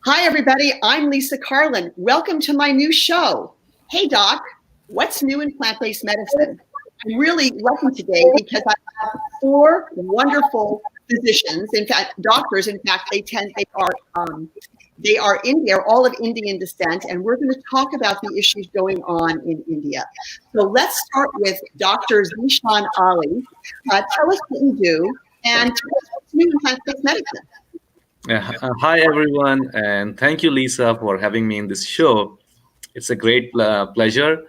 Hi, everybody. I'm Lisa Carlin. Welcome to my new show. Hey, Doc, what's new in plant-based medicine? I'm really lucky today because I have four wonderful physicians, in fact, doctors. In fact, they are all of Indian descent, and we're going to talk about the issues going on in India. So let's start with Dr. Zishan Ali. Tell us what you do and tell us what's new in plant-based medicine. Hi, everyone, and thank you, Lisa, for having me in this show. It's a great pleasure.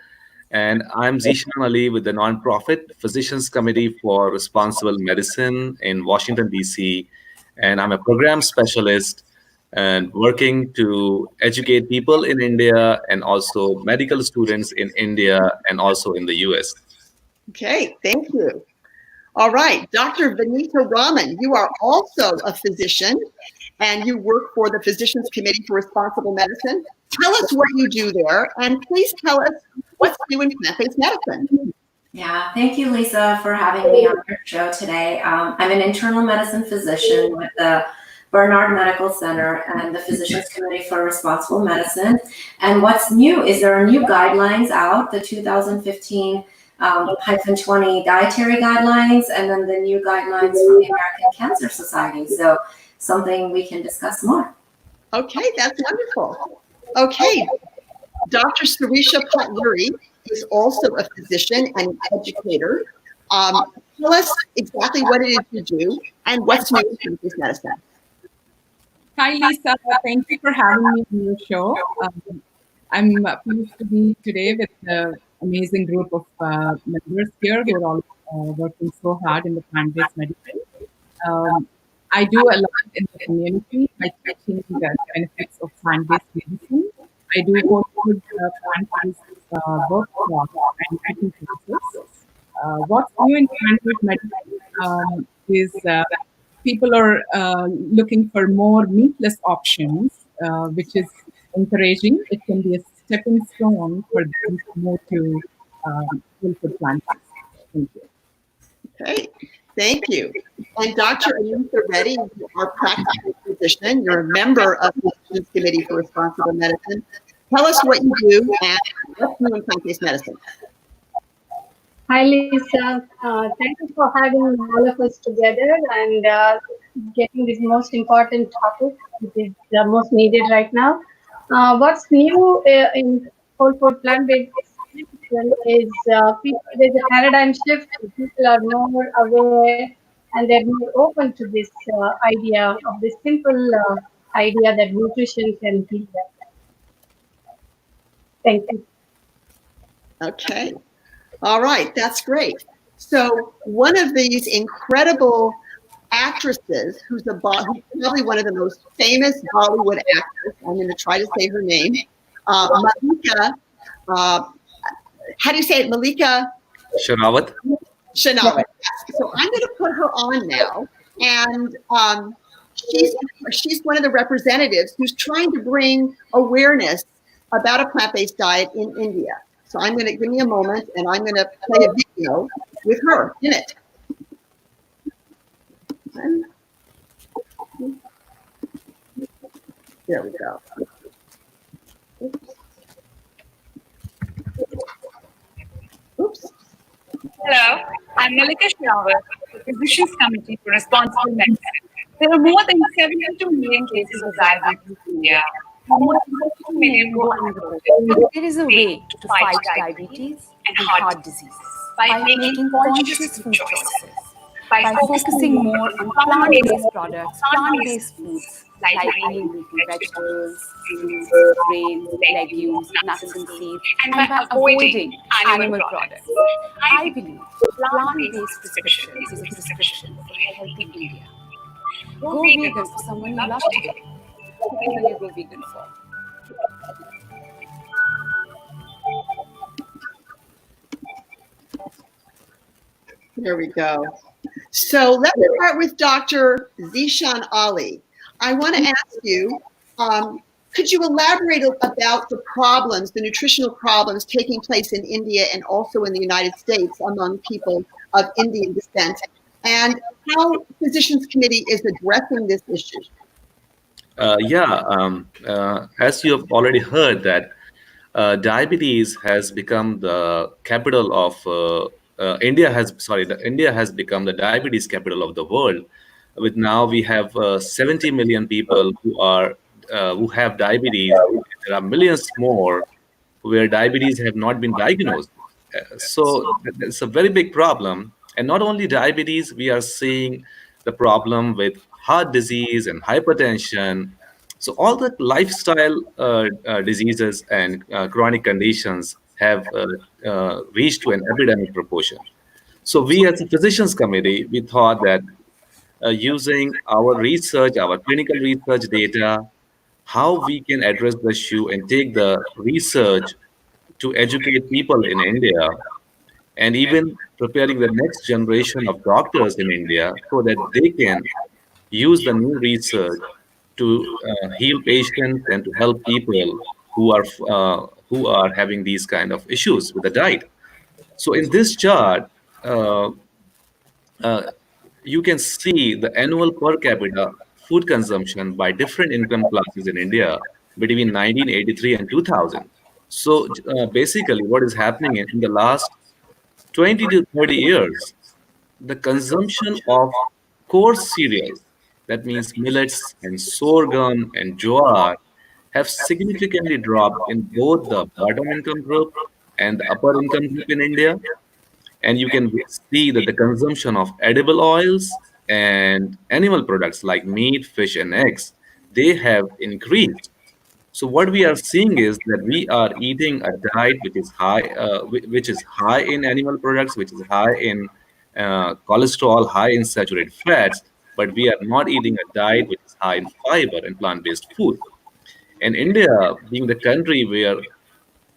And I'm Zishan Ali with the nonprofit Physicians Committee for Responsible Medicine in Washington, D.C. And I'm a program specialist and working to educate people in India and also medical students in India and also in the U.S. Okay, thank you. All right, Dr. Vanita Raman, you are also a physician and you work for the Physicians Committee for Responsible Medicine. Tell us what you do there, and please tell us what's new in plant-based medicine. Yeah, thank you, Lisa, for having me on your show today. I'm an internal medicine physician with the Bernard Medical Center and the Physicians Committee for Responsible Medicine. And what's new is there are new guidelines out, the 2015 -20 Dietary Guidelines, and then the new guidelines from the American Cancer Society. So something we can discuss more. Okay, that's wonderful. Okay, Dr. Surisha Patluri is also a physician and an educator. Tell us exactly what it is you do and what's new in plant-based medicine. Hi, Lisa. Thank you for having me on your show. I'm pleased to be today with an amazing group of members here who are all working so hard in the plant-based medicine. I do a lot in the community by teaching the benefits of plant-based medicine. I do hold good plant-based workshops and cooking classes. What's new in plant-based medicine is people are looking for more meatless options, which is encouraging. It can be a stepping stone for them to move to full food plant-based. Thank you. Okay, thank you. And Dr. Anitha Reddy, you are a practicing physician. You're a member of the Physicians Committee for Responsible Medicine. Tell us what you do and what's new in plant-based medicine. Hi, Lisa. Thank you for having all of us together and getting this most important topic, which is the most needed right now. What's new in whole food plant-based medicine is there's a paradigm shift. People are more aware and they're more open to this idea of this simple idea that nutrition can heal them. Thank you. Okay. All right, that's great. So one of these incredible actresses, who's probably one of the most famous Bollywood actors, I'm going to try to say her name, Malika, how do you say it, Malika? Sherawat. Sherawat. So I'm going to put her on now, and she's one of the representatives who's trying to bring awareness about a plant-based diet in India. So I'm going to give me a moment, and I'm going to play a video with her in it. There we go. Oops. Hello, I'm Malika Shrawat, the Physicians Committee for Responsible Medicine. There are more than 72 million cases of diabetes in India. More than 2 million go unreported. There is a way to fight diabetes and heart disease by making conscious food choices, by focusing more on plant-based products, plant-based foods like mainly leafy vegetables, fruits, grains, legumes, nuts and seeds, and by avoiding animal products. I believe plant-based prescription is a prescription for a healthy India. Go vegan for someone you love today. Who will you go vegan for? There we go. So let's start with Dr. Zishan Ali. I want to ask you, could you elaborate about the problems, the nutritional problems taking place in India and also in the United States among people of Indian descent, and how Physicians Committee is addressing this issue? As you have already heard that diabetes has become the capital of India has become the diabetes capital of the world. With now we have 70 million people who have diabetes. There are millions more where diabetes have not been diagnosed. So it's a very big problem. And not only diabetes, we are seeing the problem with heart disease and hypertension. So all the lifestyle diseases and chronic conditions have reached to an epidemic proportion. So we as a physicians committee, we thought that using our research, our clinical research data, how we can address the issue and take the research to educate people in India and even preparing the next generation of doctors in India so that they can use the new research to heal patients and to help people who are having these kind of issues with the diet. So in this chart, uh, uh, you can see the annual per capita food consumption by different income classes in India between 1983 and 2000. So basically, what is happening in the last 20 to 30 years, the consumption of coarse cereals, that means millets and sorghum and jowar, have significantly dropped in both the bottom income group and the upper income group in India. And you can see that the consumption of edible oils and animal products like meat, fish, and eggs, they have increased. So what we are seeing is that we are eating a diet which is high in animal products, which is high in cholesterol, high in saturated fats, but we are not eating a diet which is high in fiber and plant-based food. And India, being the country where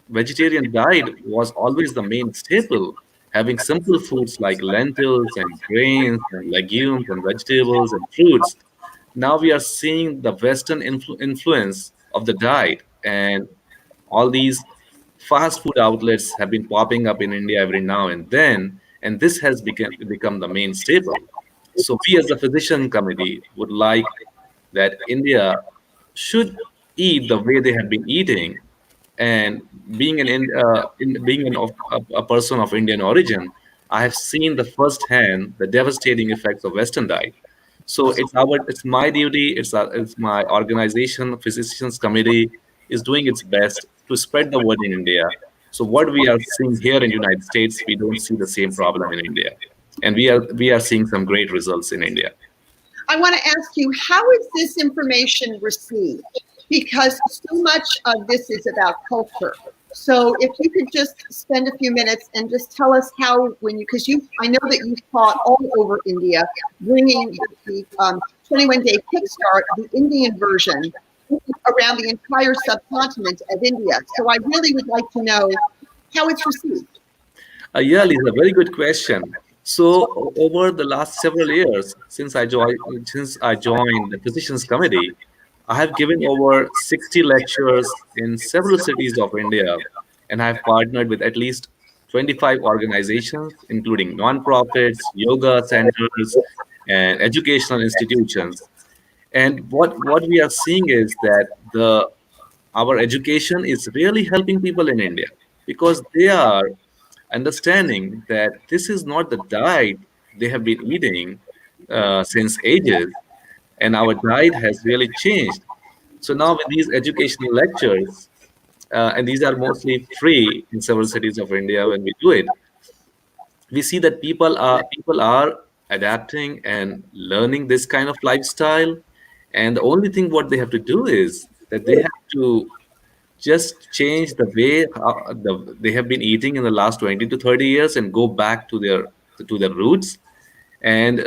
vegetarian diet was always the main staple, having simple foods like lentils and grains and legumes and vegetables and fruits. Now we are seeing the Western influence of the diet, and all these fast food outlets have been popping up in India every now and then, and this has become the main staple. So we as a physician committee would like that India should eat the way they have been eating. And being a person of Indian origin, I have seen the firsthand the devastating effects of Western diet. So it's my duty, it's my organization, Physicians Committee, is doing its best to spread the word in India. So what we are seeing here in United States, we don't see the same problem in India, and we are seeing some great results in India. I want to ask you, how is this information received? Because so much of this is about culture. So if you could just spend a few minutes and just tell us how, because I know that you've taught all over India, bringing the 21-day kickstart, the Indian version, around the entire subcontinent of India. So I really would like to know how it's received. Yeah, Lisa, very good question. So over the last several years, since I joined the Physicians Committee, I have given over 60 lectures in several cities of India, and I've partnered with at least 25 organizations, including nonprofits, yoga centers, and educational institutions. And what we are seeing is that the our education is really helping people in India because they are understanding that this is not the diet they have been eating since ages, and our diet has really changed. So now with these educational lectures, and these are mostly free in several cities of India when we do it, we see that people are adapting and learning this kind of lifestyle. And the only thing what they have to do is that they have to just change the way they have been eating in the last 20 to 30 years and go back to their roots. And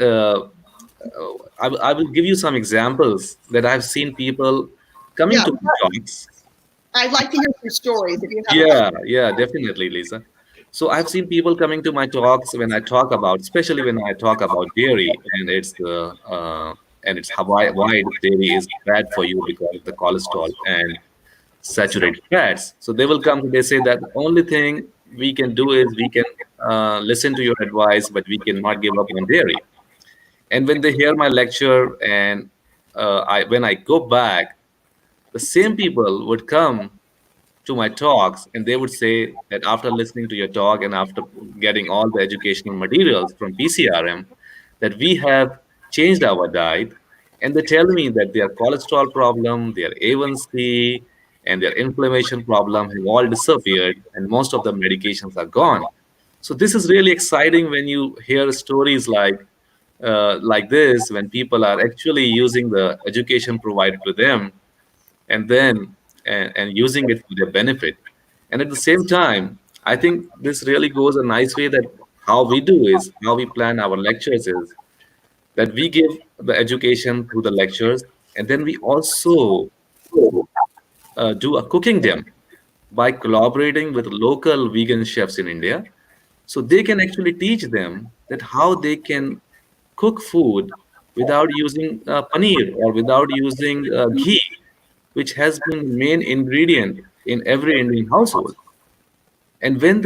I will give you some examples that I've seen people coming Yeah, to my talks. I'd like to hear some stories if you have. Yeah, definitely, Lisa. So I've seen people coming to my talks when I talk about, especially when I talk about dairy, and it's why dairy is bad for you because of the cholesterol and saturated fats. So they will come, they say that the only thing we can do is we can listen to your advice, but we cannot give up on dairy. And when they hear my lecture and when I go back, the same people would come to my talks and they would say that after listening to your talk and after getting all the educational materials from PCRM, that we have changed our diet, and they tell me that their cholesterol problem, their A1C, and their inflammation problem have all disappeared and most of the medications are gone. So this is really exciting when you hear stories like this, when people are actually using the education provided to them and then and using it for their benefit. And at the same time, I think this really goes a nice way that how we plan our lectures is that we give the education through the lectures, and then we also do a cooking jam by collaborating with local vegan chefs in India. So they can actually teach them that how they can cook food without using paneer or without using ghee, which has been main ingredient in every Indian household. And when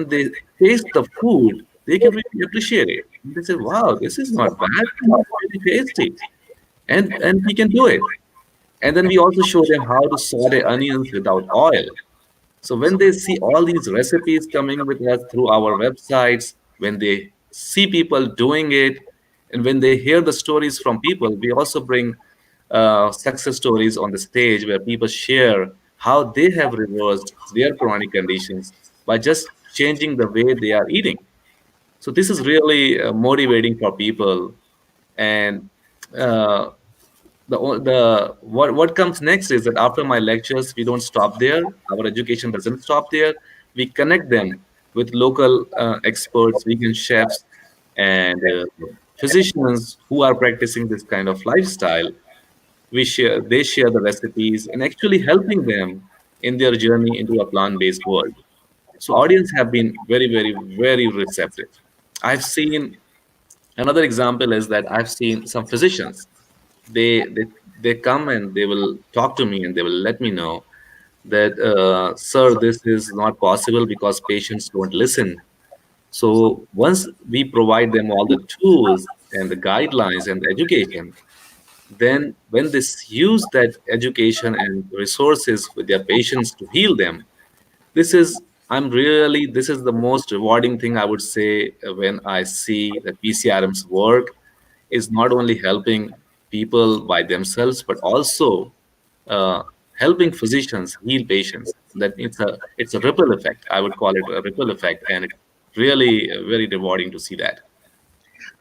they taste the food, they can really appreciate it. They say, "Wow, this is not bad. This is really tasty," and we can do it. And then we also show them how to saute onions without oil. So when they see all these recipes coming with us through our websites, when they see people doing it, and when they hear the stories from people, we also bring success stories on the stage where people share how they have reversed their chronic conditions by just changing the way they are eating. So this is really motivating for people. And uh, the what comes next is that after my lectures, we don't stop there. Our education doesn't stop there. We connect them with local experts, vegan chefs, and physicians who are practicing this kind of lifestyle. They share the recipes and actually helping them in their journey into a plant-based world. So audience have been very, very, very receptive. I've seen another example is that I've seen some physicians. They they they come and they will talk to me and they will let me know that sir, this is not possible because patients don't listen. So once we provide them all the tools and the guidelines and the education, then when they use that education and resources with their patients to heal them, this is the most rewarding thing I would say when I see that PCRM's work is not only helping people by themselves, but also uh, helping physicians heal patients. That it's a ripple effect. I would call it a ripple effect, and it's really very rewarding to see that.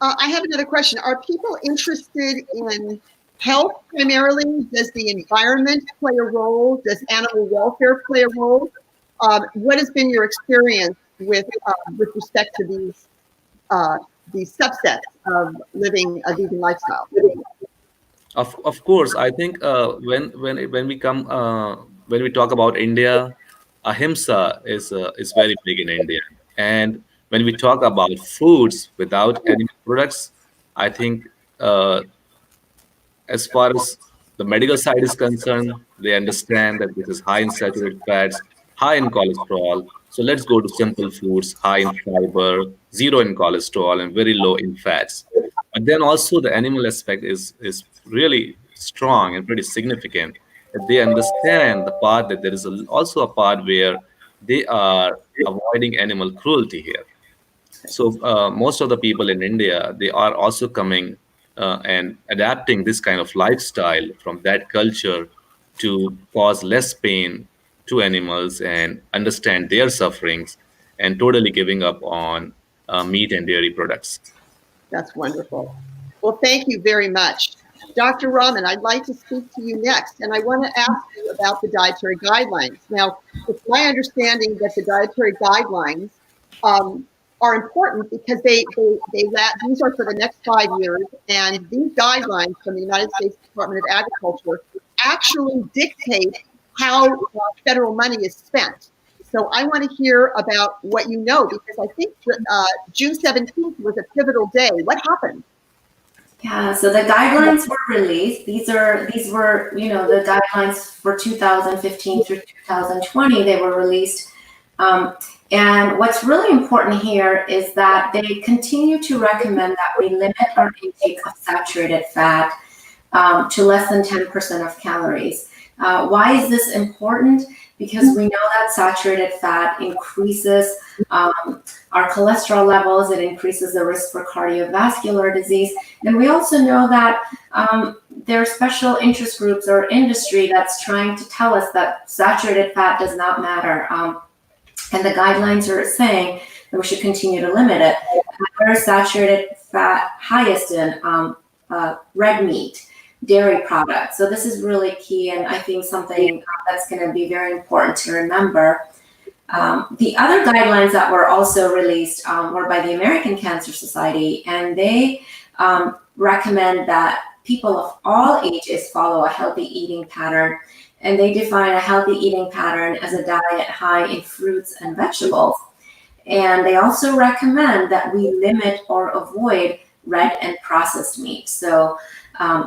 I have another question. Are people interested in health primarily? Does the environment play a role? Does animal welfare play a role? What has been your experience with respect to these subsets of living a vegan lifestyle? Of course, I think when we talk about India, ahimsa is very big in India, and when we talk about foods without animal products, I think as far as the medical side is concerned, they understand that this is high in saturated fats, high in cholesterol. So let's go to simple foods, high in fiber, zero in cholesterol, and very low in fats. But then also the animal aspect is really strong and pretty significant. That they understand the part that there is also a part where they are avoiding animal cruelty here. So most of the people in India, they are also coming and adapting this kind of lifestyle from that culture to cause less pain to animals and understand their sufferings and totally giving up on meat and dairy products. That's wonderful. Well, thank you very much. Dr. Rahman, I'd like to speak to you next, and I want to ask you about the dietary guidelines. Now, it's my understanding that the dietary guidelines are important because these are for the next 5 years, and these guidelines from the United States Department of Agriculture actually dictate how federal money is spent. So I want to hear about what you know, because I think June 17th was a pivotal day. What happened? Yeah, so the guidelines were released. These were, the guidelines for 2015 through 2020. They were released. And what's really important here is that they continue to recommend that we limit our intake of saturated fat to less than 10% of calories. Why is this important? Because we know that saturated fat increases our cholesterol levels, it increases the risk for cardiovascular disease, and we also know that there are special interest groups or industry that's trying to tell us that saturated fat does not matter, and the guidelines are saying that we should continue to limit it. Where is saturated fat highest in? Red meat, dairy products. So this is really key, and I think something that's going to be very important to remember. The other guidelines that were also released were by the American Cancer Society, and they recommend that people of all ages follow a healthy eating pattern, and they define a healthy eating pattern as a diet high in fruits and vegetables. And they also recommend that we limit or avoid red and processed meat. So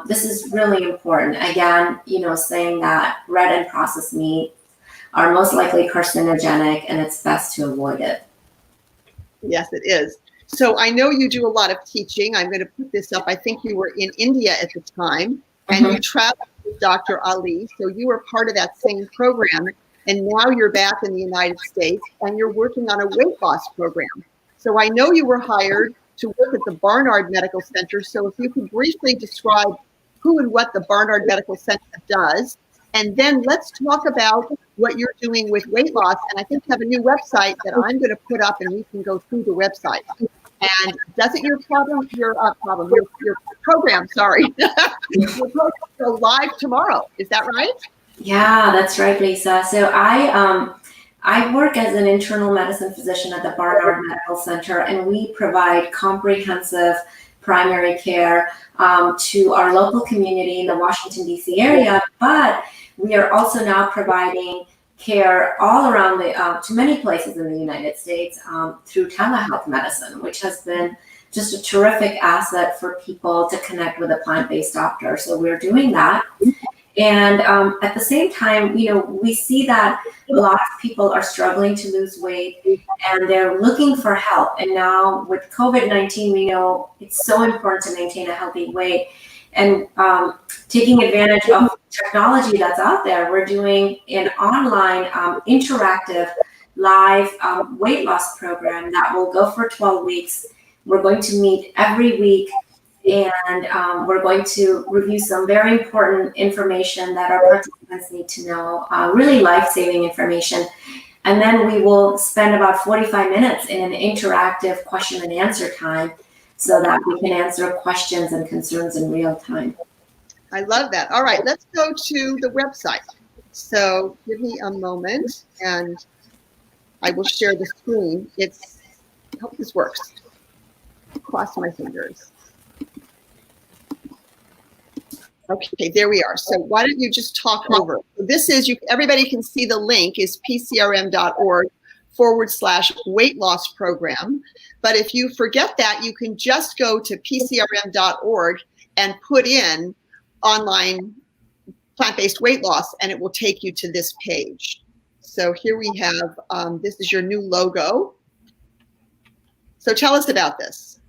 this is really important. Again, saying that red and processed meat are most likely carcinogenic, and it's best to avoid it. Yes, it is. So I know you do a lot of teaching. I'm going to put this up. I think you were in India at the time, and you traveled with Dr. Ali. So you were part of that same program, and now you're back in the United States, and you're working on a weight loss program. So I know you were hired to work at the Barnard Medical Center. So if you could briefly describe who and what the Barnard Medical Center does, and then let's talk about what you're doing with weight loss. And I think you have a new website that I'm going to put up, and we can go through the website. And doesn't your program, your program, sorry, your program go live tomorrow? Is that right? Yeah, that's right, Lisa. So I work as an internal medicine physician at the Barnard Medical Center, and we provide comprehensive primary care to our local community in the Washington, D.C. area, but we are also now providing care all around to many places in the United States through telehealth medicine, which has been just a terrific asset for people to connect with a plant-based doctor. So we're doing that. And at the same time, we see that a lot of people are struggling to lose weight, and they're looking for help. And now with COVID-19, we know it's so important to maintain a healthy weight. And taking advantage of technology that's out there, we're doing an online interactive live weight loss program that will go for 12 weeks. We're going to meet every week, and we're going to review some very important information that our participants need to know, really life-saving information. And then we will spend about 45 minutes in an interactive question and answer time so that we can answer questions and concerns in real time. I love that. All right, let's go to the website. So give me a moment, and I will share the screen. I hope this works. Cross my fingers. Okay, there we are. So why don't you just talk over? This is, everybody can see the link is pcrm.org/weight loss program. But if you forget that, you can just go to pcrm.org and put in online plant-based weight loss, and it will take you to this page. So here we have, this is your new logo. So tell us about this.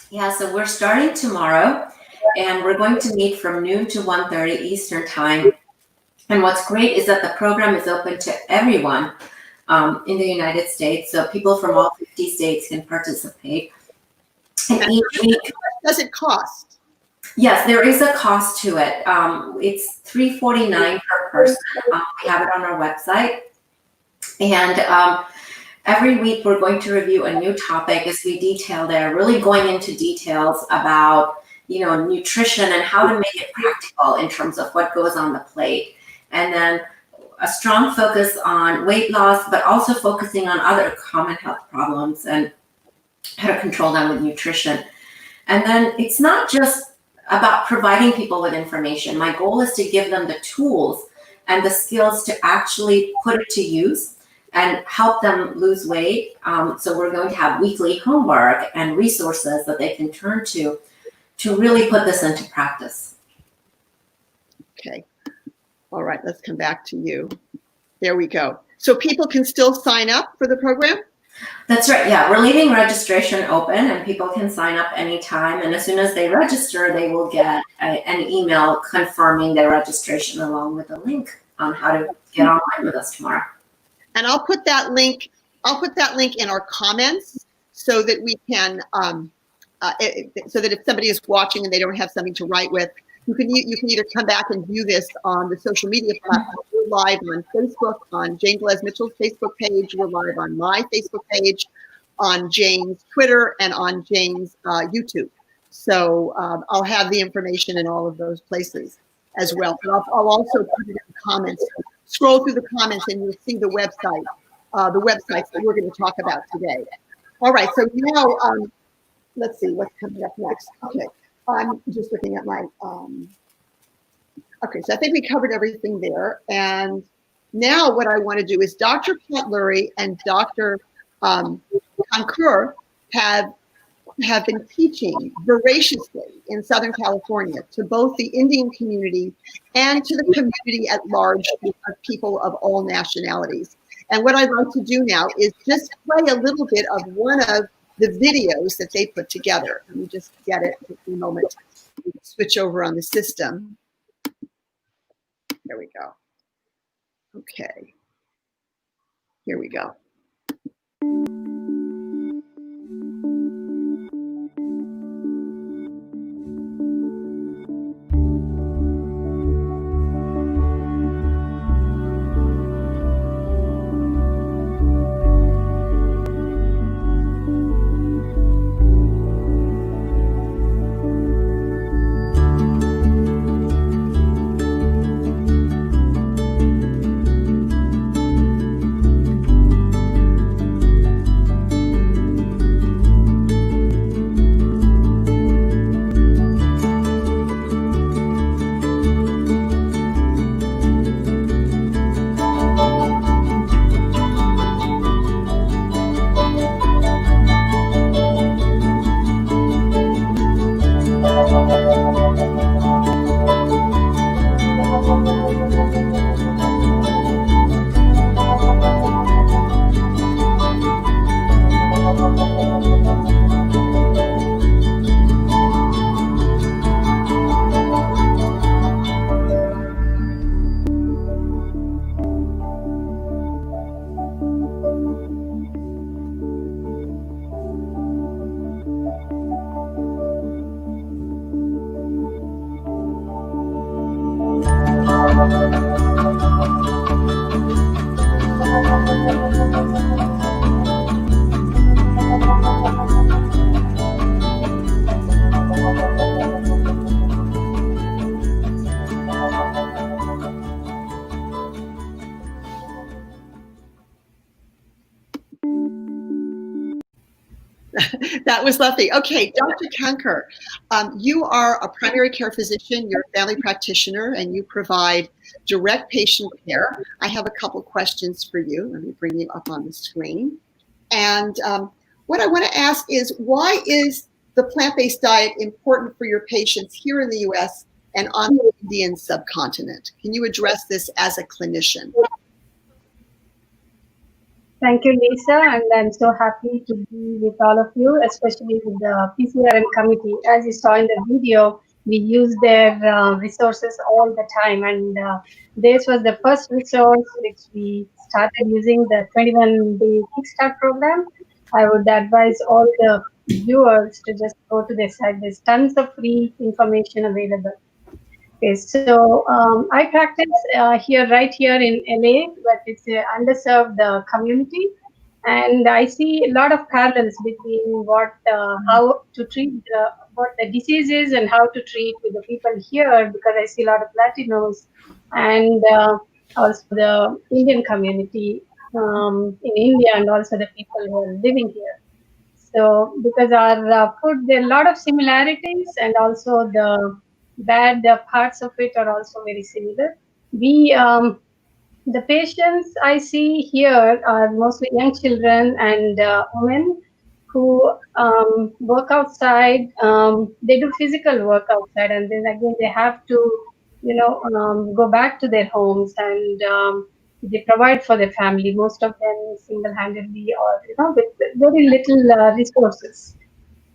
Yeah, so we're starting tomorrow, and we're going to meet from noon to 1:30 Eastern time. And what's great is that the program is open to everyone in the United States. So people from all 50 states can participate. And each week, does it cost? Yes, there is a cost to it. It's $349 per person. We have it on our website. And every week we're going to review a new topic as we detail there, really going into details about nutrition and how to make it practical in terms of what goes on the plate. And then a strong focus on weight loss, but also focusing on other common health problems and how to control them with nutrition. And then it's not just about providing people with information. My goal is to give them the tools and the skills to actually put it to use and help them lose weight. So we're going to have weekly homework and resources that they can turn to really put this into practice. Okay. All right, let's come back to you. There we go. So people can still sign up for the program? That's right. Yeah, we're leaving registration open and people can sign up anytime. And as soon as they register, they will get an email confirming their registration along with a link on how to get online with us tomorrow. And I'll put that link in our comments so that we can, so that if somebody is watching and they don't have something to write with, you can either come back and view this on the social media platform. We're live on Facebook, on Jane Velez Mitchell's Facebook page. We're live on my Facebook page, on Jane's Twitter, and on Jane's YouTube. So I'll have the information in all of those places as well. But I'll also put it in the comments. Scroll through the comments and you'll see the websites that we're going to talk about today. All right, so now let's see what's coming up next. Okay, I'm just looking at my, okay, so I think we covered everything there. And now what I want to do is Dr. Lurie and Dr. Kankur have been teaching voraciously in Southern California to both the Indian community and to the community at large of people of all nationalities. And what I'd like to do now is just play a little bit of one of the videos that they put together. Let me just get it for a moment. Switch over on the system. There we go. Okay. Here we go. That was lovely. Okay, Dr. Kankur, you are a primary care physician, you're a family practitioner, and you provide direct patient care. I have a couple questions for you. Let me bring you up on the screen. And what I want to ask is, why is the plant-based diet important for your patients here in the US and on the Indian subcontinent? Can you address this as a clinician? Thank you, Lisa, and I'm so happy to be with all of you, especially with the PCRM committee. As you saw in the video, we use their resources all the time, and this was the first resource which we started using, the 21-day Kickstart program. I would advise all the viewers to just go to their site. There's tons of free information available. Okay, so I practice right here in LA, but it's an underserved community, and I see a lot of parallels between how to treat what the disease is and how to treat with the people here, because I see a lot of Latinos and also the Indian community in India, and also the people who are living here. So because our food, there are a lot of similarities, and also the bad parts of it are also very similar. The patients I see here are mostly young children and women who work outside. They do physical work outside, and then again they have to, go back to their homes, and they provide for their family, most of them single-handedly or with very little resources.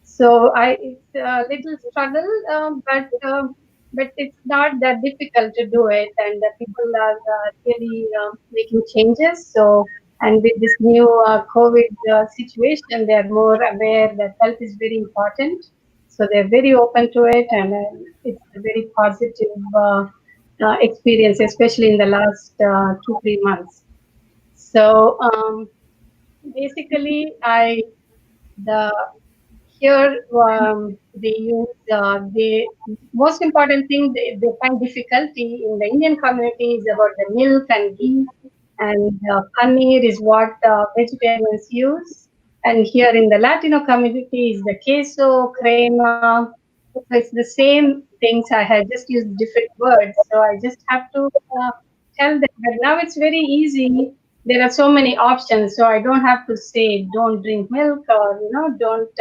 So it's a little struggle, but it's not that difficult to do it, and people are really making changes. So, and with this new COVID situation, they are more aware that health is very important. So they're very open to it, and it's a very positive experience, especially in the last 2 3 months. So basically, I the here they use the most important thing they find difficulty in the Indian community is about the milk and ghee, and paneer is what vegetarians use. And here in the Latino community is the queso, crema. So it's the same things. I had just used different words, so I just have to tell them. But now it's very easy. There are so many options, so I don't have to say don't drink milk or don't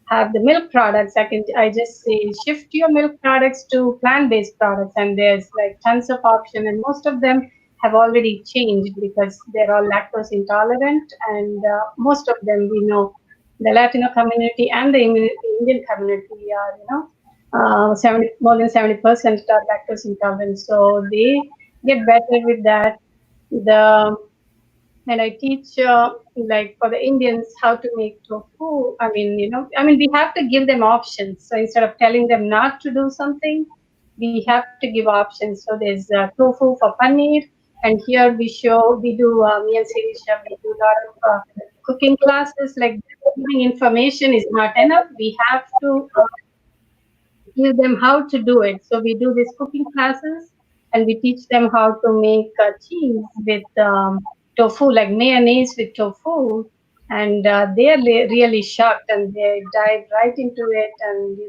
have the milk products. I just say shift your milk products to plant-based products, and there's like tons of option, and most of them have already changed because they're all lactose intolerant, and most of them we know the Latino community and the Indian community are 70 more than 70% are lactose intolerant, so they get better with that. The and I teach like for the Indians how to make tofu. We have to give them options. So instead of telling them not to do something, we have to give options. So there's tofu for paneer, and here we do me and Sirisha, we do a lot of cooking classes. Like giving information is not enough. We have to give them how to do it. So we do these cooking classes, and we teach them how to make cheese with tofu, like mayonnaise with tofu. And they are really shocked, and they dive right into it, and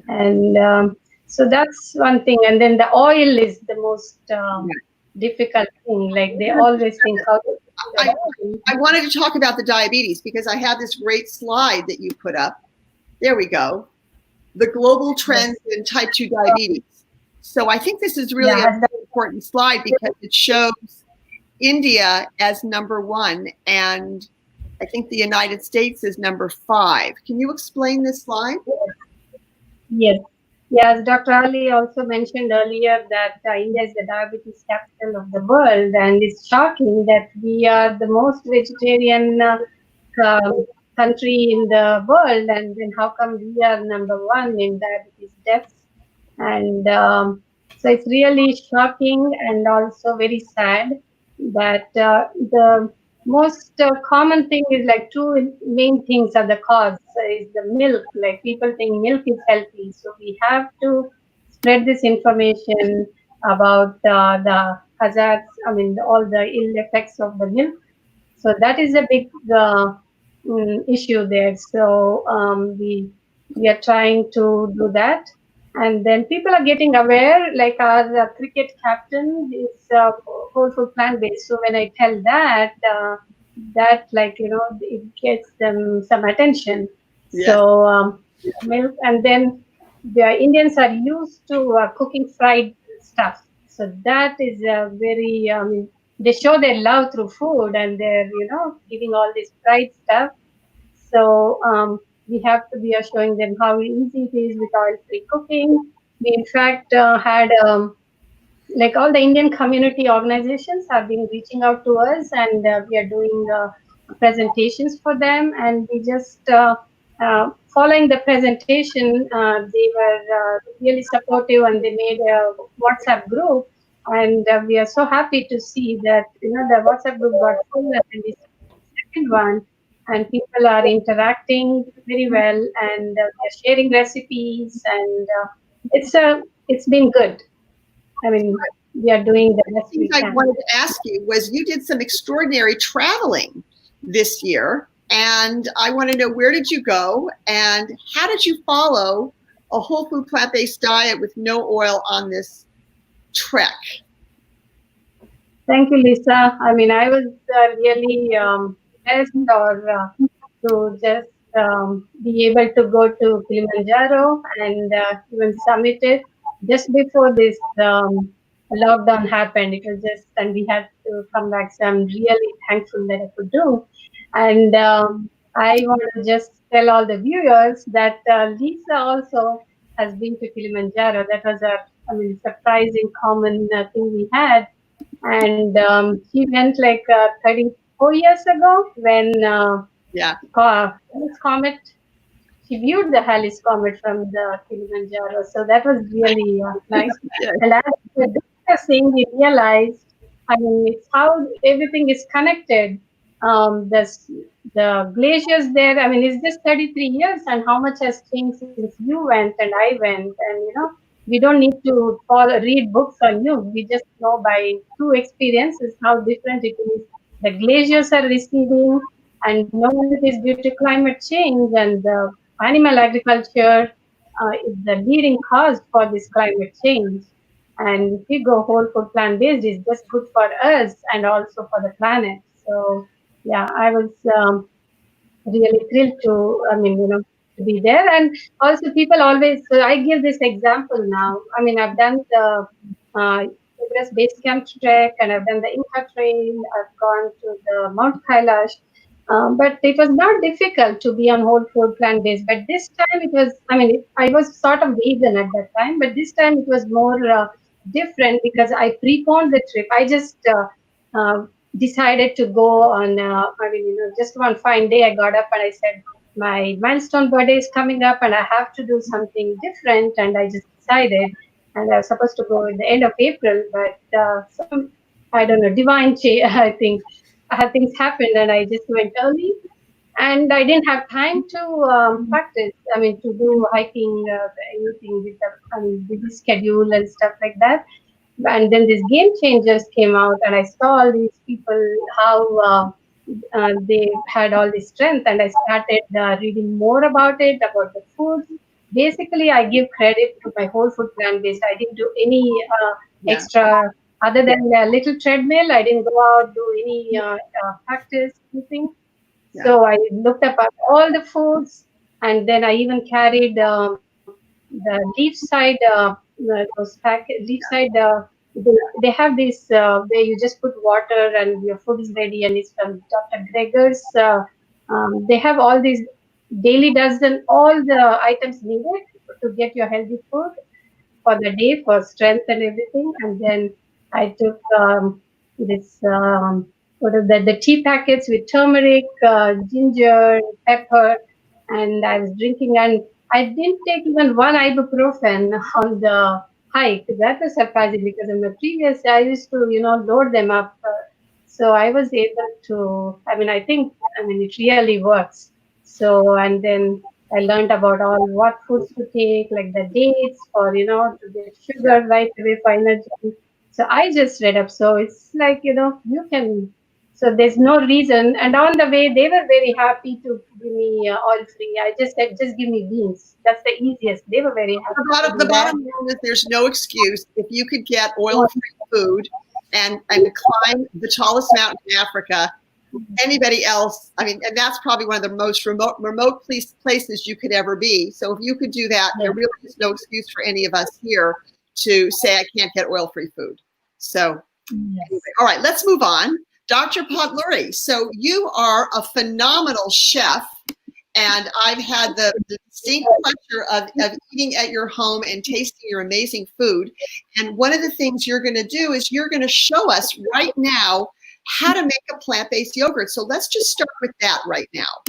and so that's one thing. And then the oil is the most difficult thing. Like they always think how to. I wanted to talk about the diabetes because I have this great slide that you put up. There we go. The global trends in type 2 diabetes. So I think this is really a very important slide because it shows India as #1 and I think the United States is #5. Can you explain this slide? Yes. Yes, Dr. Ali also mentioned earlier that India is the diabetes capital of the world, and it's shocking that we are the most vegetarian country in the world, and then how come we are #1 in diabetes deaths? And so it's really shocking and also very sad that the most common thing is like two main things are the cause is the milk. Like people think milk is healthy, so we have to spread this information about the hazards. All the ill effects of the milk. So that is a big issue there. So we are trying to do that, and then people are getting aware. Like our cricket captain is whole food plant based. So when I tell that, it gets them some attention. Yeah. So milk, and then the Indians are used to cooking fried stuff. So that is very they show their love through food, and they're giving all this fried stuff. So we are showing them how easy it is with oil-free cooking. We in fact had like all the Indian community organizations have been reaching out to us, and we are doing presentations for them. And we just following the presentation, they were really supportive, and they made a WhatsApp group. And we are so happy to see that the WhatsApp group got full, and then we second one, and people are interacting very well, and they're sharing recipes, and it's been good. We are doing the best we I can. wanted to ask you was you did some extraordinary traveling this year, and I want to know, where did you go and how did you follow a whole food plant-based diet with no oil on this trek? Thank you, Lisa. I was really blessed to just be able to go to Kilimanjaro and even summit it just before this lockdown happened. It was just, and we had to come back. So I'm really thankful that I could do. And I want to just tell all the viewers that Lisa also has been to Kilimanjaro. That was a, I mean, surprising common thing we had. And she went like 34 years ago when Yeah. this comet, she viewed the Halley's Comet from the Kilimanjaro. So that was really nice. Yeah. And as the doctor saying, we realized, I mean, it's how everything is connected. The glaciers there, I mean, it's just 33 years, and how much has changed since you went and I went. And, we don't need to read books on news. We just know by true experiences how different it is. The glaciers are receding, and it is due to climate change, and the animal agriculture is the leading cause for this climate change. And if we go whole food plant based, it's just good for us and also for the planet. So yeah, I was really thrilled to, I mean, to be there. And also people always, so I give this example now. I mean, I've done the Everest Base Camp trek, and I've done the Inca Trail. I've gone to the Mount Kailash. But it was not difficult to be on whole food plant based. But this time it was, I mean, I was sort of vegan at that time, but this time it was more different because I preponed the trip. I just decided to go on, I mean, just one fine day I got up and I said, my milestone birthday is coming up and I have to do something different. And I just decided, and I was supposed to go at the end of April, but some, I don't know, divine change, I think, things happened and I just went early. And I didn't have time to practice. I mean, to do hiking, anything with the, I mean, with the schedule and stuff like that. And then these game changers came out, and I saw all these people how they had all this strength, and I started reading more about it, about the food. Basically, I give credit to my whole food plant based. I didn't do any Yeah. extra other than a little treadmill. I didn't go out do any practice anything. Yeah. So I looked up all the foods, and then I even carried the leaf side, leaf side. They have this where you just put water and your food is ready, and it's from Dr. Gregor's. They have all these daily dozen, all the items needed to get your healthy food for the day for strength and everything. And then I took this what are the tea packets with turmeric, ginger, pepper, and I was drinking. And I didn't take even one ibuprofen on the hike. That was surprising because in the previous I used to load them up. So I was able to. I mean, I mean it really works. So and then I learned about all what foods to take, like the dates for to get sugar right away for energy. So I just read up. So it's like you can. So there's no reason. And on the way, they were very happy to give me oil free. I just said, just give me beans. That's the easiest. They were very happy. The bottom line is there's no excuse. If you could get oil-free food and climb the tallest mountain in Africa, anybody else, I mean, and that's probably one of the most remote places you could ever be. So if you could do that, there really is no excuse for any of us here to say I can't get oil-free food. So anyway, all right, let's move on. Dr. Potluri, so you are a phenomenal chef, and I've had the distinct pleasure of eating at your home and tasting your amazing food. And one of the things you're going to do is you're going to show us right now how to make a plant-based yogurt. So let's just start with that right now.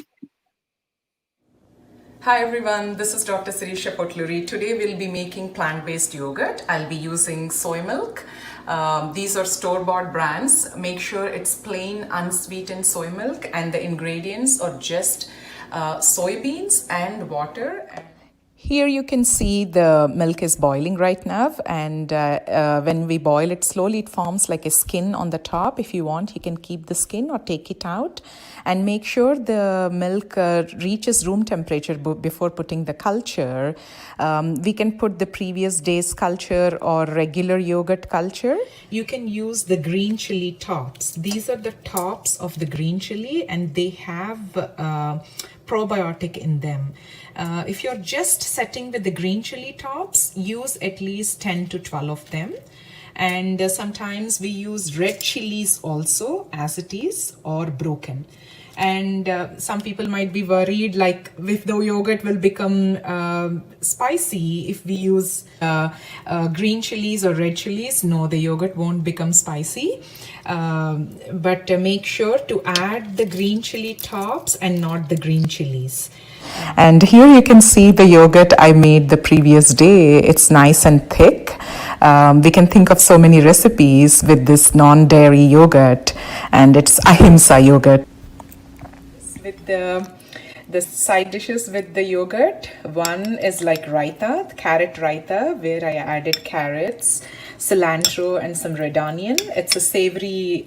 Hi everyone, this is Dr. Sirisha Potluri. Today we'll be making plant-based yogurt. I'll be using soy milk. These are store-bought brands. Make sure it's plain unsweetened soy milk, and the ingredients are just soybeans and water. Here you can see the milk is boiling right now, and when we boil it slowly, it forms like a skin on the top. If you want, you can keep the skin or take it out, and make sure the milk reaches room temperature before putting the culture. We can put the previous day's culture or regular yogurt culture. You can use the green chili tops. These are the tops of the green chili, and they have probiotic in them. If you're just setting with the green chili tops, use at least 10 to 12 of them. And sometimes we use red chilies also as it is or broken. And some people might be worried, like if the yogurt will become spicy if we use green chilies or red chilies. No, the yogurt won't become spicy. But make sure to add the green chili tops and not the green chilies. And here you can see the yogurt I made the previous day. It's nice and thick. We can think of so many recipes with this non-dairy yogurt, and it's ahimsa yogurt. With the side dishes with the yogurt, one is like raita, carrot raita, where I added carrots, cilantro, and some red onion. It's a savory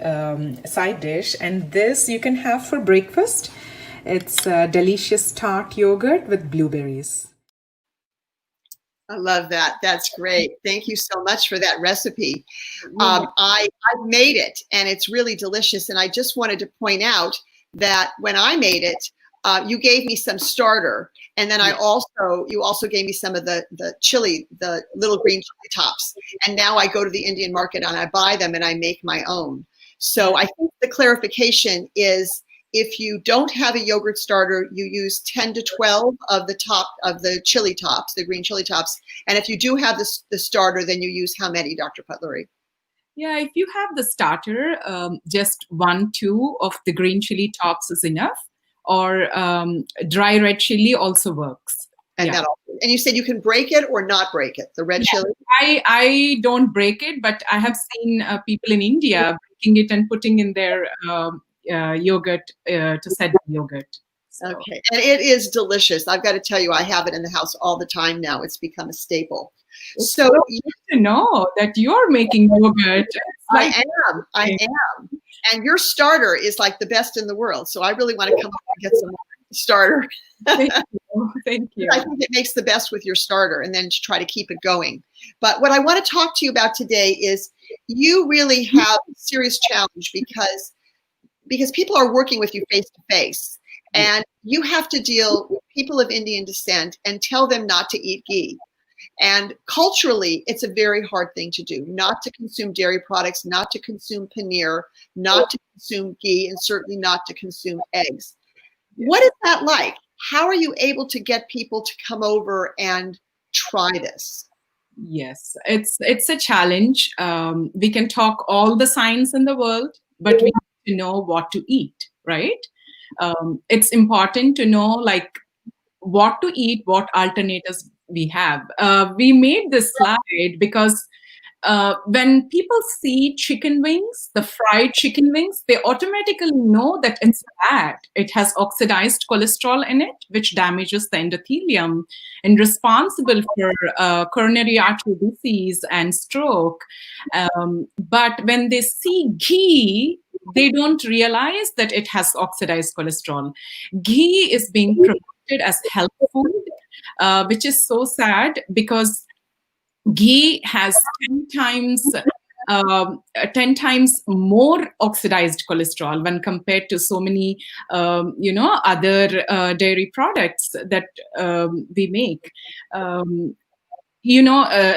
side dish, and this you can have for breakfast. It's a delicious tart yogurt with blueberries. I love that. That's great. Thank you so much for that recipe. I've made it, and it's really delicious. And I just wanted to point out that when I made it, you gave me some starter, and then you also gave me some of the chili, the little green chili tops. And now I go to the Indian market and I buy them and I make my own. So I think the clarification is, if you don't have a yogurt starter, you use 10 to 12 of the top of the chili tops, the green chili tops. And if you do have the starter, then you use how many, Dr. Patluri? Yeah, if you have the starter, just 1, 2 of the green chili tops is enough. Or dry red chili also works. And and you said you can break it or not break it, the red chili? I don't break it, but I have seen people in India breaking it and putting in their yogurt to set the yogurt. So. Okay, and it is delicious. I've got to tell you, I have it in the house all the time now. It's become a staple. It's so good to know that you're making yogurt. I am. And your starter is like the best in the world. So I really want to come up and get some starter. Thank you. I think it makes the best with your starter, and then to try to keep it going. But what I want to talk to you about today is you really have a serious challenge because people are working with you face to face, and you have to deal with people of Indian descent and tell them not to eat ghee. And culturally, it's a very hard thing to do, not to consume dairy products, not to consume paneer, not to consume ghee, and certainly not to consume eggs. What is that like? How are you able to get people to come over and try this? Yes, it's a challenge. We can talk all the science in the world, but we need to know what to eat, right? It's important to know like what to eat, what alternatives we have. We made this slide because when people see chicken wings, the fried chicken wings, they automatically know that it's bad. It has oxidized cholesterol in it, which damages the endothelium and responsible for coronary artery disease and stroke. But when they see ghee, they don't realize that it has oxidized cholesterol. Ghee is being promoted as health food, which is so sad because ghee has 10 times more oxidized cholesterol when compared to so many, other dairy products that we make. A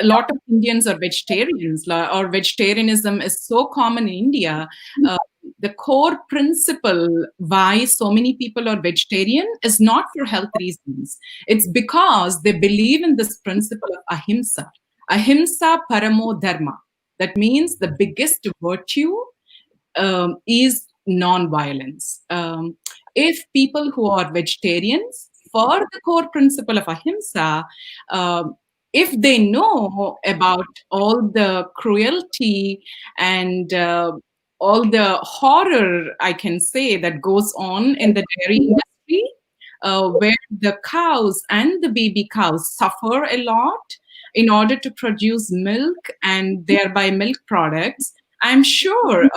lot of Indians are vegetarians, or vegetarianism is so common in India. The core principle why so many people are vegetarian is not for health reasons. It's because they believe in this principle of ahimsa. Ahimsa paramo dharma. That means the biggest virtue is non-violence. If people who are vegetarians, for the core principle of ahimsa, if they know about all the cruelty and all the horror, I can say, that goes on in the dairy industry, where the cows and the baby cows suffer a lot in order to produce milk and thereby milk products, I'm sure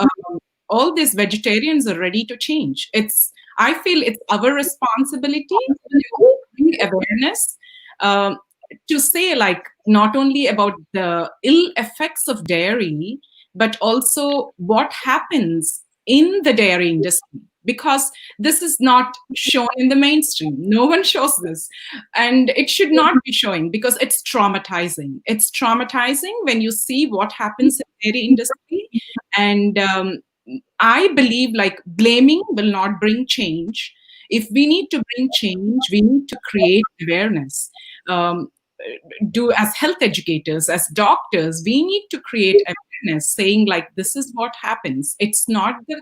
all these vegetarians are ready to change. I feel it's our responsibility to bring awareness, to say like not only about the ill effects of dairy, but also what happens in the dairy industry. because this is not shown in the mainstream. No one shows this. And it should not be showing because it's traumatizing. It's traumatizing when you see what happens in the dairy industry. And I believe like blaming will not bring change. If we need to bring change, we need to create awareness. Do as health educators, as doctors, we need to create awareness saying like, this is what happens. It's not the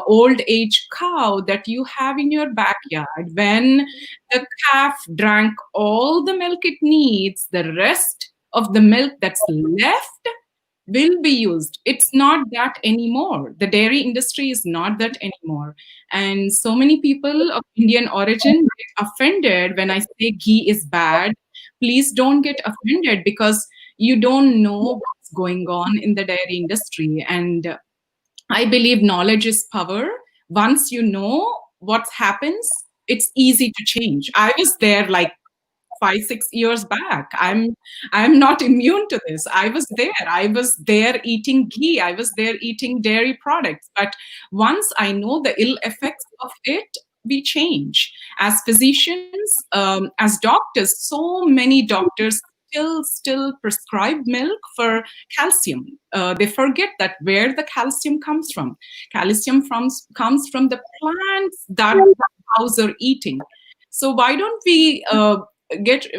old age cow that you have in your backyard. When the calf drank all the milk it needs, the rest of the milk that's left will be used. It's not that anymore. The dairy industry is not that anymore. And so many people of Indian origin get offended when I say ghee is bad. Please don't get offended because you don't know what's going on in the dairy industry. And I believe knowledge is power. Once you know what happens, it's easy to change. I was there like 5-6 years back. I'm not immune to this. I was there eating ghee. I was there eating dairy products. But once I know the ill effects of it, we change. As physicians, as doctors, so many doctors still prescribe milk for calcium. They forget that where the calcium comes from. Calcium comes from the plants that cows are eating. So why don't we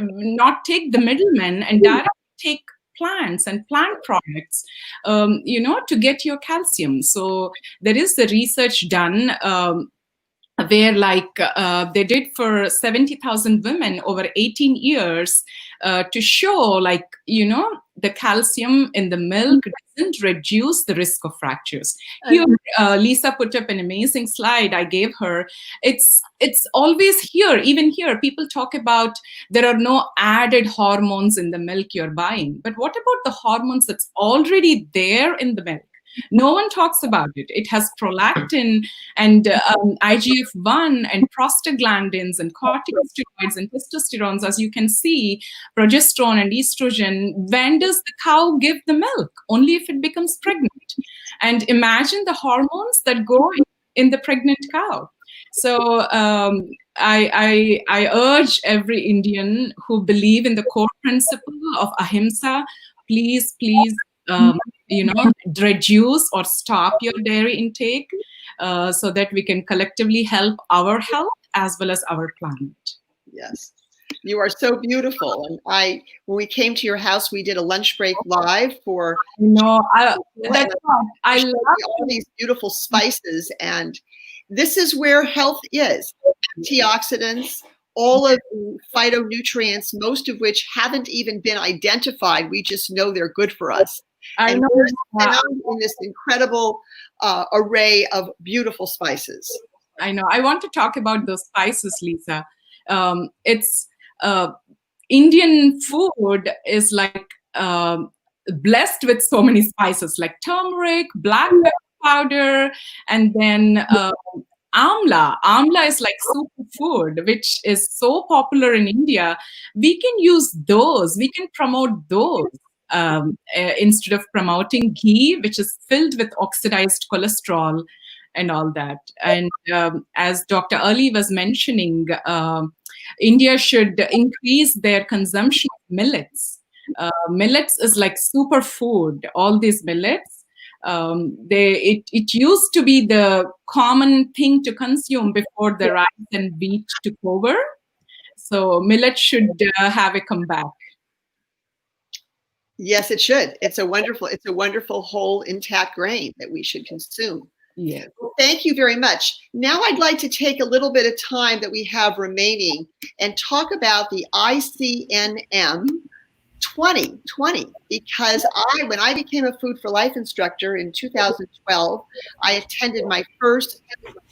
not take the middlemen and directly take plants and plant products, to get your calcium. So there is a research done where they did for 70,000 women over 18 years to show the calcium in the milk doesn't reduce the risk of fractures. Here, Lisa put up an amazing slide I gave her. It's always here. Even here, people talk about there are no added hormones in the milk you're buying. But what about the hormones that's already there in the milk? No one talks about it. It has prolactin and IGF-1 and prostaglandins and corticosteroids and testosterone. As you can see, progesterone and estrogen. When does the cow give the milk? Only if it becomes pregnant. And imagine the hormones that go in the pregnant cow. So I urge every Indian who believe in the core principle of ahimsa, please, reduce or stop your dairy intake so that we can collectively help our health as well as our planet. Yes. You are so beautiful. And when we came to your house, we did a lunch break live for. I love all these beautiful spices, and this is where health is. Antioxidants, all of the phytonutrients, most of which haven't even been identified. We just know they're good for us. And we're found in this incredible array of beautiful spices. I know. I want to talk about those spices, Lisa. It's Indian food is blessed with so many spices like turmeric, black pepper powder, and then amla. Amla is like superfood, which is so popular in India. We can use those. We can promote those instead of promoting ghee, which is filled with oxidized cholesterol and all that. And as Dr. Ali was mentioning, India should increase their consumption of millets. Millets is like superfood. All these millets, it used to be the common thing to consume before the rice and wheat took over. So millet should have a comeback. Yes, it should. It's a wonderful whole intact grain that we should consume. Yes. Well, thank you very much. Now I'd like to take a little bit of time that we have remaining and talk about the ICNM 2020, because when I became a Food for Life instructor in 2012, I attended my first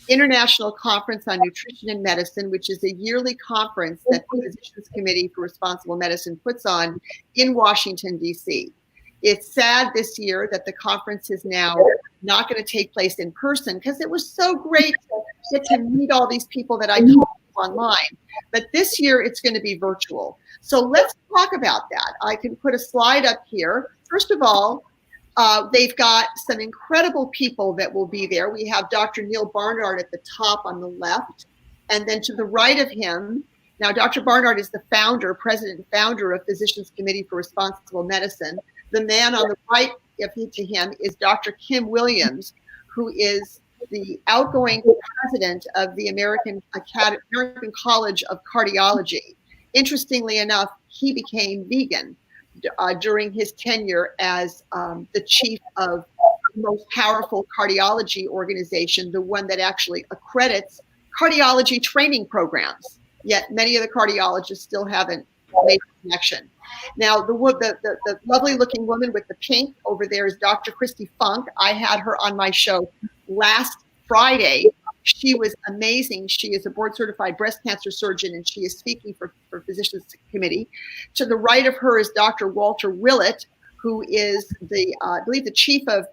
International Conference on Nutrition and Medicine, which is a yearly conference that the Physicians Committee for Responsible Medicine puts on in Washington, D.C. It's sad this year that the conference is now not going to take place in person because it was so great to get to meet all these people that I talked to online. But this year it's going to be virtual. So let's talk about that. I can put a slide up here. First of all, They've got some incredible people that will be there. We have Dr. Neil Barnard at the top on the left, and then to the right of him, now Dr. Barnard is the president and founder of Physicians Committee for Responsible Medicine. The man on the right to him is Dr. Kim Williams, who is the outgoing president of the American College of Cardiology. Interestingly enough, he became vegan during his tenure as the chief of the most powerful cardiology organization, the one that actually accredits cardiology training programs. Yet many of the cardiologists still haven't made the connection. Now, the lovely looking woman with the pink over there is Dr. Christy Funk. I had her on my show last Friday. She was amazing. She is a board certified breast cancer surgeon, and she is speaking for Physicians Committee. To the right of her is Dr. Walter Willett, who is I believe the chief of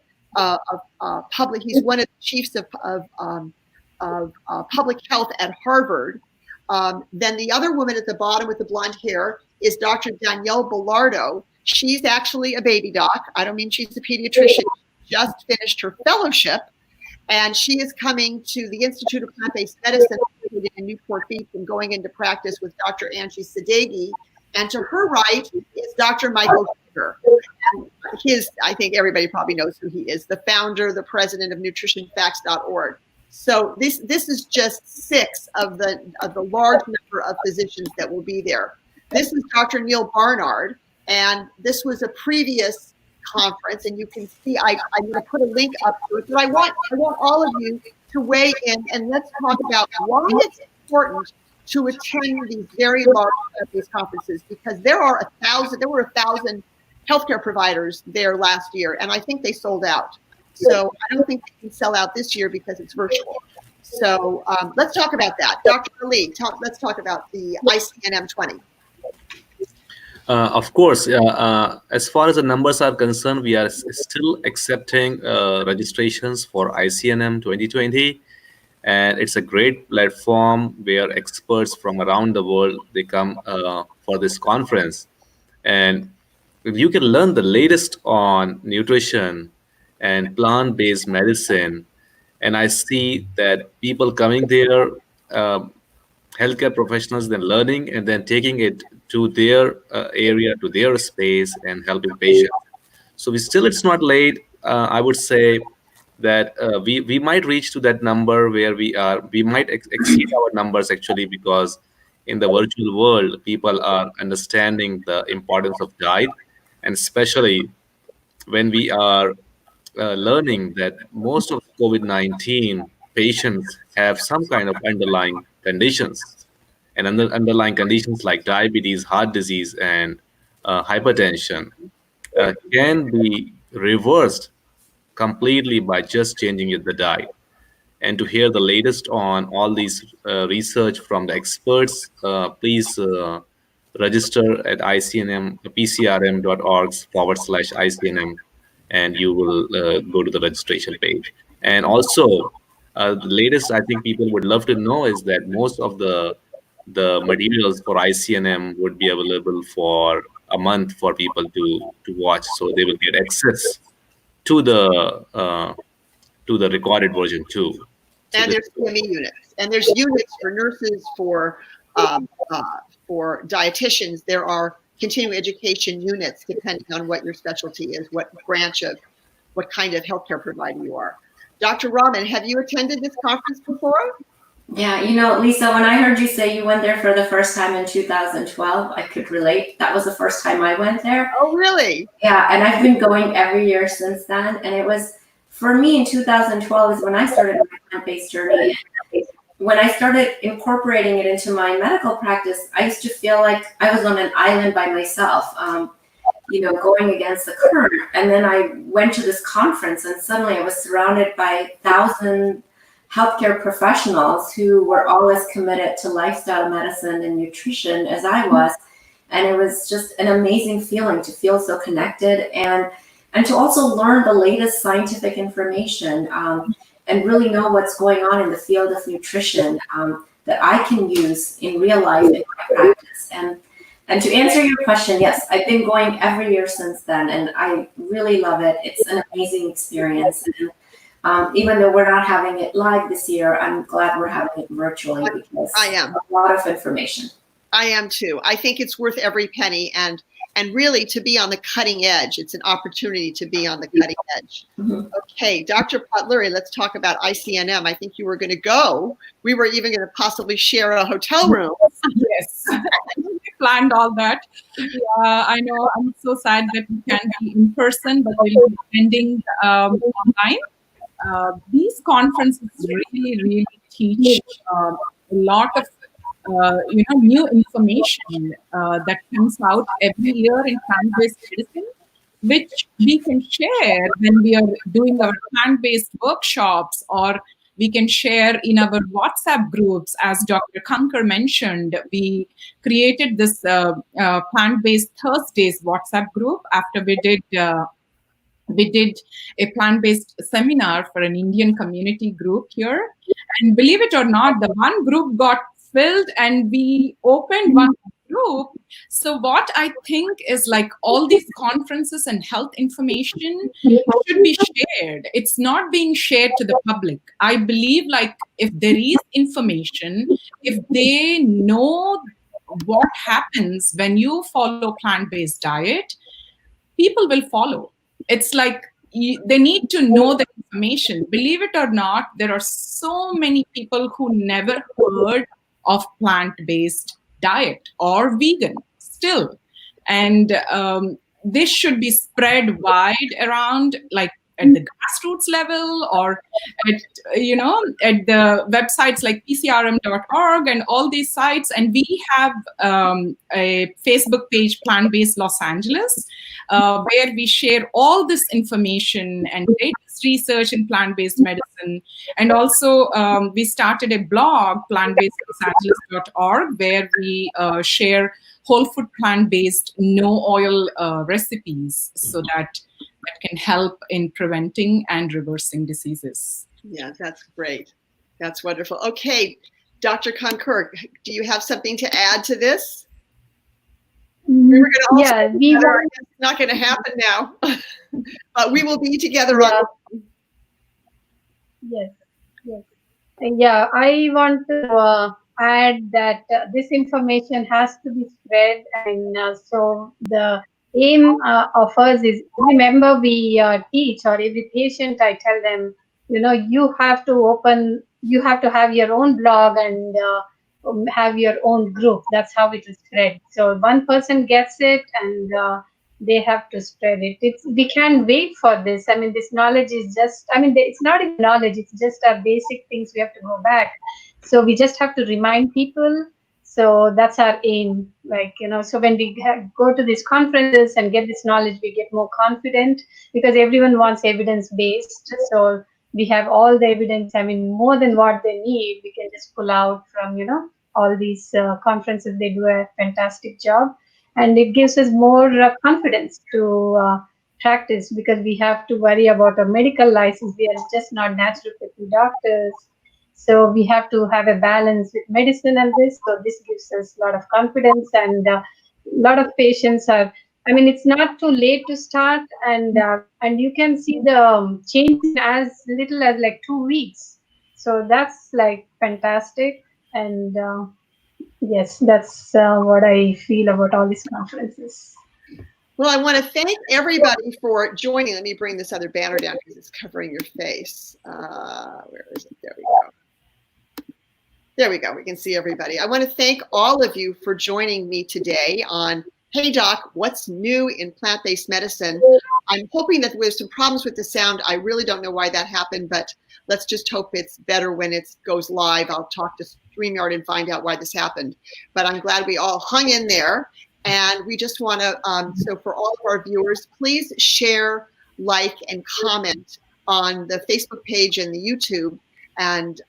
public. He's one of the chiefs of public health at Harvard. Then the other woman at the bottom with the blonde hair is Dr. Danielle Bellardo. She's actually a baby doc. I don't mean she's a pediatrician. She just finished her fellowship, and she is coming to the Institute of Plant-Based Medicine in Newport Beach and going into practice with Dr. Angie Sadeghi. And to her right is Dr. Michael Huger. I think everybody probably knows who he is, the founder, the president of nutritionfacts.org. So this is just 6 of the large number of physicians that will be there. This is Dr. Neil Barnard, and this was a previous conference, and you can see I'm going to put a link up to it. But I want all of you to weigh in, and let's talk about why it's important to attend these very large these conferences, because there were 1,000 healthcare providers there last year, and I think they sold out. So I don't think they can sell out this year because it's virtual. So let's talk about that. Dr. Ali, let's talk about the ICNM 20. Of course, as far as the numbers are concerned, we are still accepting registrations for ICNM 2020. And it's a great platform where experts from around the world, they come for this conference. And you can learn the latest on nutrition and plant-based medicine. And I see that people coming there, healthcare professionals, then learning and then taking it to their area, to their space, and helping patients. So it's not late. I would say that we might reach to that number where we might exceed our numbers actually, because in the virtual world, people are understanding the importance of diet, and especially when we are learning that most of COVID-19 patients have some kind of underlying conditions, and underlying conditions like diabetes, heart disease, and hypertension can be reversed completely by just changing the diet. And to hear the latest on all these research from the experts, please register at pcrm.org/ICNM, and you will go to the registration page. And also, the latest I think people would love to know is that most of the materials for ICNM would be available for a month for people to watch, so they will get access to the recorded version too. So and there's CME units, and there's units for nurses, for dietitians. There are continuing education units depending on what your specialty is, what kind of healthcare provider you are. Dr. Rahman, have you attended this conference before? Yeah, Lisa, when I heard you say you went there for the first time in 2012, I could relate. That was the first time I went there. Oh, really? Yeah, and I've been going every year since then. And it was, for me, in 2012 is when I started my plant-based journey. When I started incorporating it into my medical practice, I used to feel like I was on an island by myself, going against the current. And then I went to this conference, and suddenly I was surrounded by 1,000 healthcare professionals who were all as committed to lifestyle medicine and nutrition as I was. And it was just an amazing feeling to feel so connected and to also learn the latest scientific information and really know what's going on in the field of nutrition that I can use in real life in my practice. And And to answer your question, yes, I've been going every year since then, and I really love it. It's an amazing experience. And even though we're not having it live this year, I'm glad we're having it virtually because I am. a lot of information. I am too. I think it's worth every penny, and really to be on the cutting edge. It's an opportunity to be on the cutting edge. Mm-hmm. Okay, Dr. Potluri, let's talk about ICNM. I think you were going to go. We were even going to possibly share a hotel room. Yes, we planned all that. I know. I'm so sad that we can't be in person, but we'll be attending online. These conferences really teach a lot of new information that comes out every year in plant-based medicine, which we can share when we are doing our plant-based workshops, or we can share in our WhatsApp groups. As Dr. Kankar mentioned, we created this plant-based Thursdays WhatsApp group after we did a plant-based seminar for an Indian community group here. And believe it or not, the one group got filled and we opened one group. So what I think is, like, all these conferences and health information should be shared. It's not being shared to the public. I believe, like, if there is information, if they know what happens when you follow plant-based diet, people will follow. It's like they need to know the information. Believe it or not, there are so many people who never heard of plant-based diet or vegan still. And this should be spread wide around, like at the grassroots level, or at the websites like pcrm.org and all these sites. And we have a Facebook page, Plant-Based Los Angeles, where we share all this information and latest research in plant-based medicine. And also we started a blog, plantbasedlosangeles.org, where we share whole food plant-based no oil recipes, so that can help in preventing and reversing diseases. Yeah, that's great. That's wonderful. Okay, Dr. Kankar, do you have something to add to this? We were going to it's not going to happen now, but we will be together on. Yes. Yeah, I want to add that this information has to be spread, and so the aim of us is, remember, we teach, or every patient I tell them, you have to have your own blog and have your own group. That's how it is spread. So one person gets it, and they have to spread it. We can't wait for this. I mean, this knowledge is just, it's not even knowledge, it's just our basic things. We have to go back. So we just have to remind people. So that's our aim. So when we go to these conferences and get this knowledge, we get more confident, because everyone wants evidence-based. So we have all the evidence, more than what they need, we can just pull out from, all these conferences. They do a fantastic job. And it gives us more confidence to practice, because we have to worry about a medical license. We are just not naturopathy doctors. So we have to have a balance with medicine and this. So this gives us a lot of confidence, and a lot of patients are, it's not too late to start, and you can see the change as little as like 2 weeks. So that's like fantastic. And yes, that's what I feel about all these conferences. Well, I want to thank everybody for joining. Let me bring this other banner down because it's covering your face. Where is it? There we go. There we go. We can see everybody. I want to thank all of you for joining me today on Hey Doc, what's new in plant-based medicine? I'm hoping that there's some problems with the sound. I really don't know why that happened, but let's just hope it's better when it goes live. I'll talk to StreamYard and find out why this happened. But I'm glad we all hung in there. And we just want to, so for all of our viewers, please share, like, and comment on the Facebook page and the YouTube. And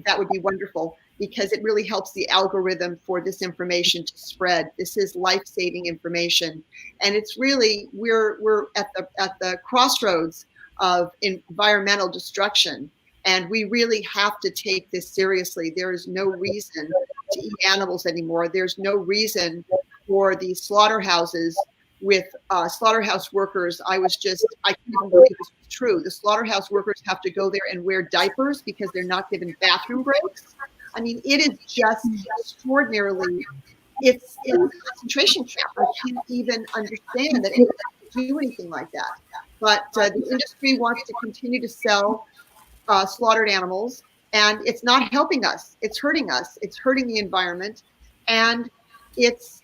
that would be wonderful, because it really helps the algorithm for this information to spread. This is life-saving information. And it's really, we're at the crossroads of environmental destruction. And we really have to take this seriously. There is no reason to eat animals anymore. There's no reason for the slaughterhouses with slaughterhouse workers, I can't even believe this was true. The slaughterhouse workers have to go there and wear diapers because they're not given bathroom breaks. I mean, it is just extraordinarily, it's a concentration camp. I can't even understand that anyone could do anything like that. But the industry wants to continue to sell slaughtered animals, and it's not helping us. It's hurting us. It's hurting the environment, and it's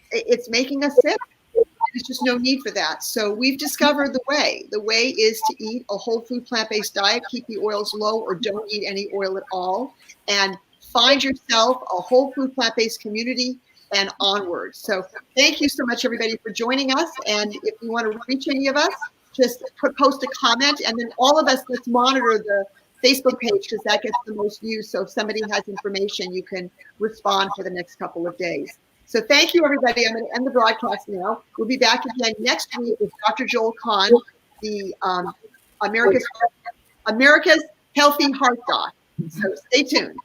making us sick. There's just no need for that. So we've discovered the way. The way is to eat a whole food plant-based diet, keep the oils low, or don't eat any oil at all, and find yourself a whole food plant-based community and onward. So thank you so much, everybody, for joining us. And if you want to reach any of us, just post a comment, and then all of us, let's monitor the Facebook page because that gets the most views. So if somebody has information, you can respond for the next couple of days. So thank you, everybody. I'm going to end the broadcast now. We'll be back again next week with Dr. Joel Kahn, the America's Healthy Heart Doc. So stay tuned.